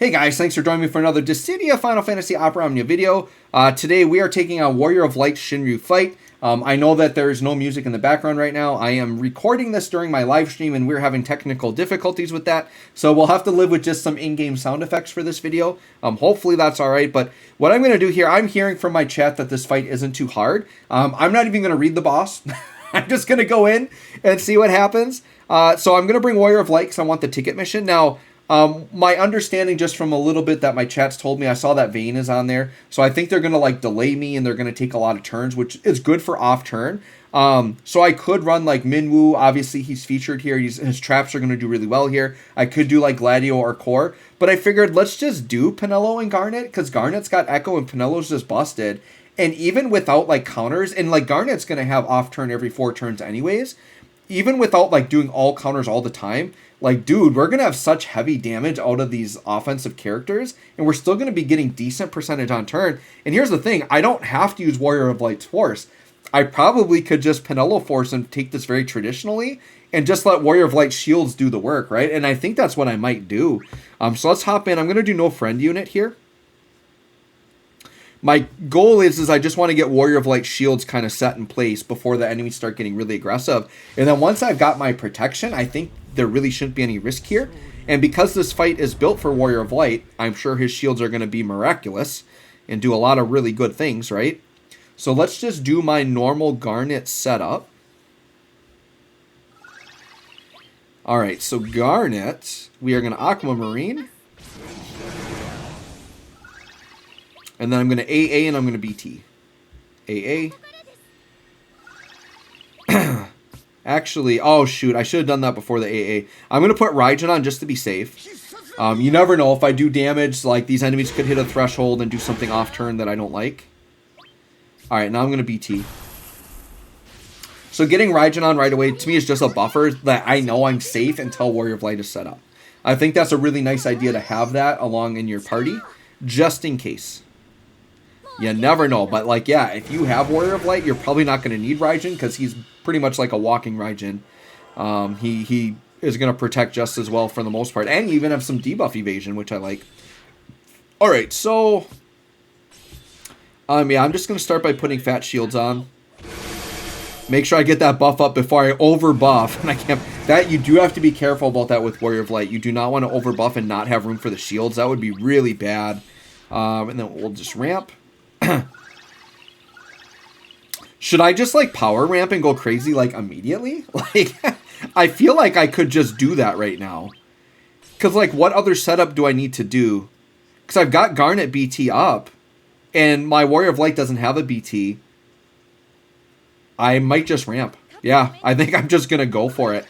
Hey guys, thanks for joining me for another Dissidia Final Fantasy Opera Omnia video. Today we are taking on Warrior of Light Shinryu fight. I know that there's no music in the background right now. I am recording this during my live stream and we're having technical difficulties with that. So we'll have to live with just some in-game sound effects for this video. Hopefully that's alright. But what I'm going to do here, I'm hearing from my chat that this fight isn't too hard. I'm not even going to read the boss. I'm just going to go in and see what happens. So I'm going to bring Warrior of Light because I want the ticket mission. Now, my understanding just from a little bit that my chat's told me, I saw that Vayne is on there. So I think they're going to like delay me and they're going to take a lot of turns, which is good for off turn. So I could run like Minwoo. Obviously he's featured here. His traps are going to do really well here. I could do like Gladio or Core, but I figured let's just do Penelo and Garnet because Garnet's got Echo and Penelo's just busted. And even without like counters, and like Garnet's going to have off turn every 4 turns anyways, even without like doing all counters all the time, like, dude, we're going to have such heavy damage out of these offensive characters, and we're still going to be getting decent percentage on turn. And here's the thing, I don't have to use Warrior of Light's Force. I probably could just Penelo Force and take this very traditionally, and just let Warrior of Light shields do the work, right? And I think that's what I might do. So let's hop in. I'm going to do no friend unit here. My goal is I just want to get Warrior of Light shields kind of set in place before the enemies start getting really aggressive. And then once I've got my protection, I think there really shouldn't be any risk here. And because this fight is built for Warrior of Light, I'm sure his shields are going to be miraculous and do a lot of really good things, right? So let's just do my normal Garnet setup. Alright, so Garnet, we are going to Aquamarine. And then I'm going to AA and I'm going to BT. AA. Actually, oh shoot, I should have done that before the AA. I'm going to put Raijin on just to be safe. You never know, if I do damage, like these enemies could hit a threshold and do something off turn that I don't like. Alright, now I'm going to BT. So getting Raijin on right away, to me, is just a buffer that I know I'm safe until Warrior of Light is set up. I think that's a really nice idea to have that along in your party, just in case. You never know, but like, yeah, if you have Warrior of Light, you're probably not going to need Raijin because he's pretty much like a walking Raijin. He is going to protect just as well for the most part, and you even have some debuff evasion, which I like. All right, so yeah, I'm just going to start by putting fat shields on. Make sure I get that buff up before I over buff, and I can't. That you do have to be careful about that with Warrior of Light. You do not want to over buff and not have room for the shields. That would be really bad. And then we'll just ramp. Should I just like power ramp and go crazy like immediately? Like, I feel like I could just do that right now. Because like, what other setup do I need to do? Because I've got Garnet BT up, and my Warrior of Light doesn't have a BT. I might just ramp. Yeah, I think I'm just going to go for it.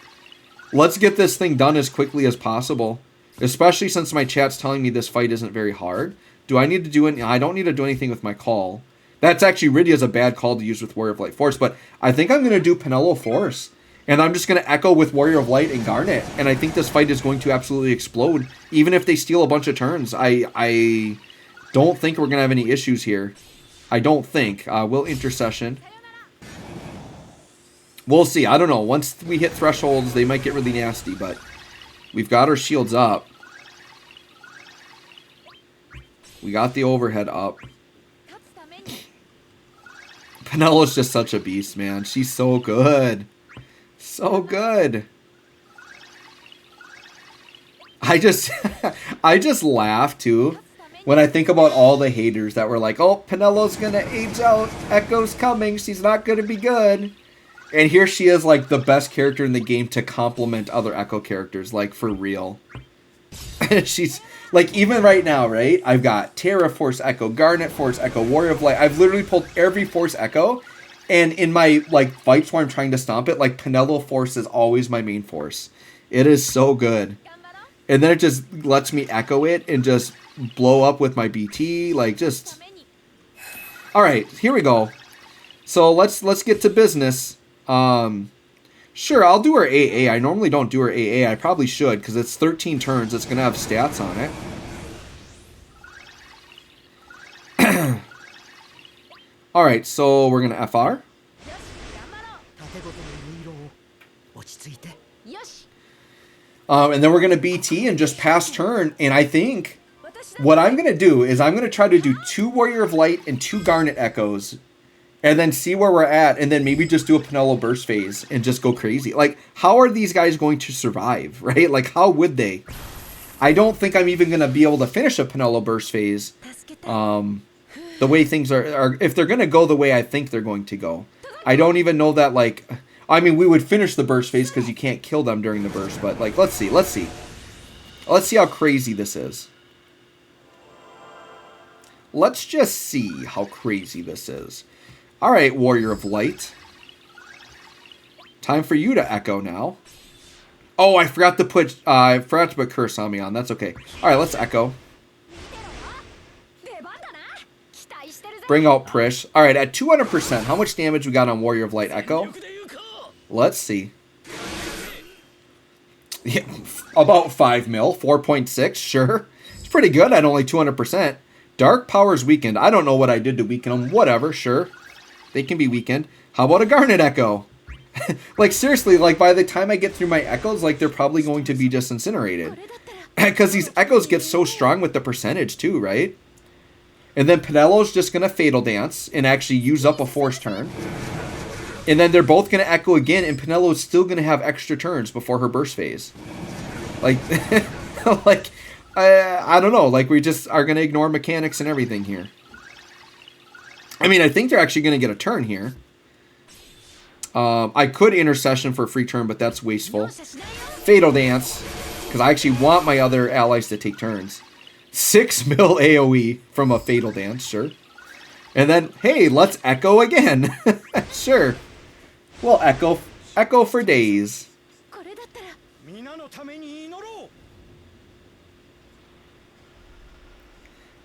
Let's get this thing done as quickly as possible. Especially since my chat's telling me this fight isn't very hard. Do I need to do anything? I don't need to do anything with my call. That's actually, Rydia's a bad call to use with Warrior of Light Force, but I think I'm going to do Penelo Force. And I'm just going to Echo with Warrior of Light and Garnet. And I think this fight is going to absolutely explode, even if they steal a bunch of turns. I don't think we're going to have any issues here. I don't think. We'll Intercession. We'll see. I don't know. Once we hit thresholds, they might get really nasty, but we've got our shields up. We got the overhead up. Penelo's just such a beast, man. She's so good. So good. I just laugh, too, when I think about all the haters that were like, oh, Penelo's gonna age out. Echo's coming. She's not gonna be good. And here she is, like, the best character in the game to complement other Echo characters, like, for real. She's, like, even right now, right? I've got Terra Force Echo, Garnet Force Echo, Warrior of Light. I've literally pulled every Force Echo. And in my, like, fights where I'm trying to stomp it, like, Penelo Force is always my main force. It is so good. And then it just lets me Echo it and just blow up with my BT. Like, just... Alright, here we go. So let's get to business. Sure, I'll do her AA. I normally don't do her AA. I probably should, because it's 13 turns. It's going to have stats on it. Alright, so we're going to FR. And then we're going to BT and just pass turn. And I think What I'm going to do is I'm going to try to do 2 Warrior of Light and 2 Garnet Echoes. And then see where we're at. And then maybe just do a Penelo burst phase and just go crazy. Like, how are these guys going to survive, right? Like, how would they? I don't think I'm even going to be able to finish a Penelo burst phase. The way things are if they're going to go the way I think they're going to go. I don't even know that, like... I mean, we would finish the burst phase because you can't kill them during the burst. But, like, let's see. Let's see. Let's see how crazy this is. Let's just see how crazy this is. Alright, Warrior of Light. Time for you to echo now. Oh, I forgot to put Curse on me on. That's okay. Alright, let's echo. Bring out Prish. Alright, at 200%, how much damage we got on Warrior of Light Echo? Let's see. Yeah, about 5 mil. 4.6, sure. It's pretty good at only 200%. Dark Powers weakened. I don't know what I did to weaken them. Whatever, sure. They can be weakened. How about a Garnet Echo? Like, seriously, like, by the time I get through my Echoes, like, they're probably going to be just incinerated. Because these Echoes get so strong with the percentage, too, right? And then Penelo's just going to Fatal Dance and actually use up a Force turn. And then they're both going to Echo again, and Penelo's still going to have extra turns before her burst phase. Like, like, I don't know. Like, we just are going to ignore mechanics and everything here. I mean, I think they're actually going to get a turn here. I could Intercession for a free turn, but that's wasteful. Fatal Dance, because I actually want my other allies to take turns. 6 mil AoE from a Fatal Dance, sure. And then, hey, let's Echo again. Sure. We'll Echo for days.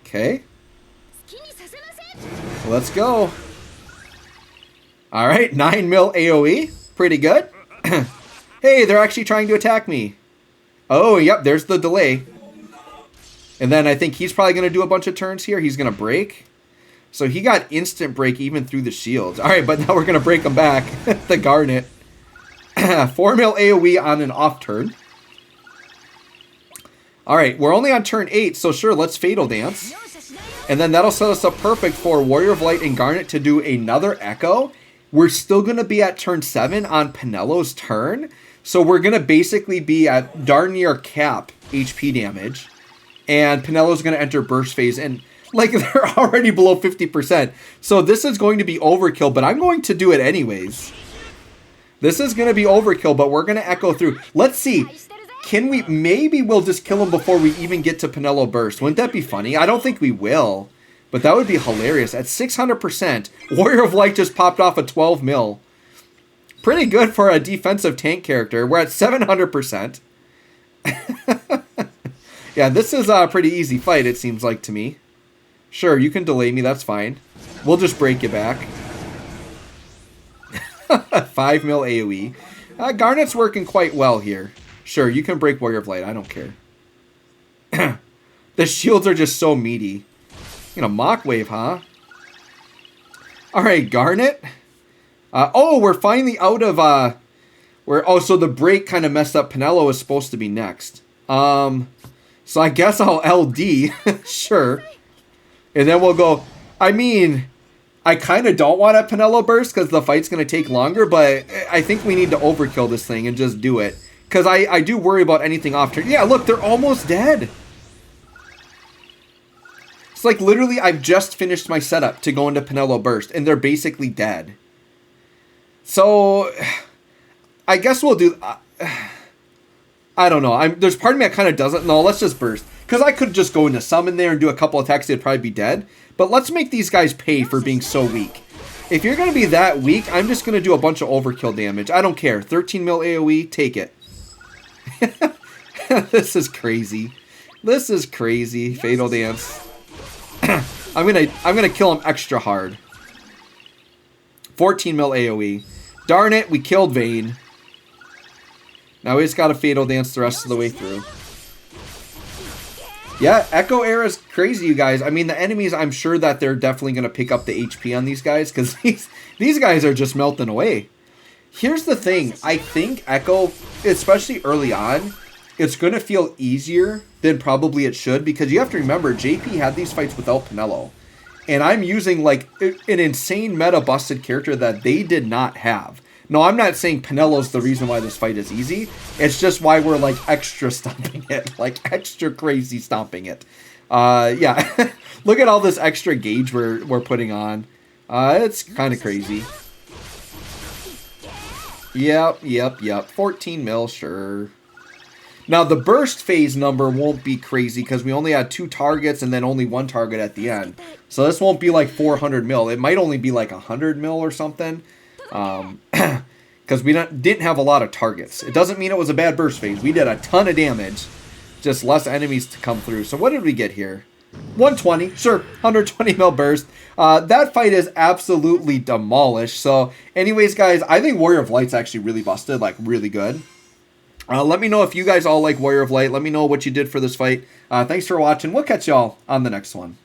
Okay. Let's go. Alright, 9 mil AoE. Pretty good. Hey, they're actually trying to attack me. Oh, yep, there's the delay. And then I think he's probably going to do a bunch of turns here. He's going to break. So he got instant break even through the shields. Alright, but now we're going to break him back. The Garnet. 4 mil AoE on an off turn. Alright, we're only on turn 8, so sure, let's Fatal Dance. And then that'll set us up perfect for Warrior of Light and Garnet to do another Echo. We're still going to be at turn 7 on Penelo's turn. So we're going to basically be at darn near cap HP damage. And Penelo's going to enter burst phase. And, like, they're already below 50%. So this is going to be overkill, but I'm going to do it anyways. This is going to be overkill, but we're going to Echo through. Let's see. Can we... Maybe we'll just kill him before we even get to Penelo burst. Wouldn't that be funny? I don't think we will. But that would be hilarious. At 600%, Warrior of Light just popped off a 12 mil. Pretty good for a defensive tank character. We're at 700%. Yeah, this is a pretty easy fight, it seems like to me. Sure, you can delay me, that's fine. We'll just break you back. 5 mil AoE. Garnet's working quite well here. Sure, you can break Warrior of Light, I don't care. The shields are just so meaty. You know, Mock Wave, huh? Alright, Garnet. Oh, we're finally out of... oh, so the break kind of messed up. Penelo is supposed to be next. So I guess I'll LD. Sure. And then we'll go... I mean, I kind of don't want a Penelo burst because the fight's going to take longer, but I think we need to overkill this thing and just do it. Because I do worry about anything off turn. Yeah, look, they're almost dead. It's like literally I've just finished my setup to go into Penelo burst, and they're basically dead. So, I guess we'll do... I don't know. There's part of me that kind of doesn't. No, let's just burst. Because I could just go into summon there and do a couple attacks. They'd probably be dead. But let's make these guys pay for being so weak. If you're going to be that weak, I'm just going to do a bunch of overkill damage. I don't care. 13 mil AoE, take it. This is crazy. This is crazy. Fatal Dance. I'm gonna kill him extra hard. 14 mil AoE. Darn it, we killed Vayne. Now we just gotta Fatal Dance the rest of the way through. Yeah, Echo Era is crazy, you guys. I mean, the enemies, I'm sure that they're definitely gonna pick up the HP on these guys, because these guys are just melting away. Here's the thing. I think Echo, especially early on, it's going to feel easier than probably it should, because you have to remember, JP had these fights without Penelo. And I'm using like an insane meta busted character that they did not have. No, I'm not saying Penelo's the reason why this fight is easy. It's just why we're like extra stomping it, like extra crazy stomping it. Yeah, look at all this extra gauge we're putting on. It's kind of crazy. Yep. 14 mil, sure. Now, the burst phase number won't be crazy because we only had 2 targets and then only 1 target at the end. So this won't be like 400 mil. It might only be like 100 mil or something. Because we didn't have a lot of targets. It doesn't mean it was a bad burst phase. We did a ton of damage. Just less enemies to come through. So what did we get here? 120. Sure, 120 mil burst. That fight is absolutely demolished. So anyways, guys, I think Warrior of Light's actually really busted. Like, really good. Let me know if you guys all like Warrior of Light. Let me know what you did for this fight. Thanks for watching. We'll catch y'all on the next one.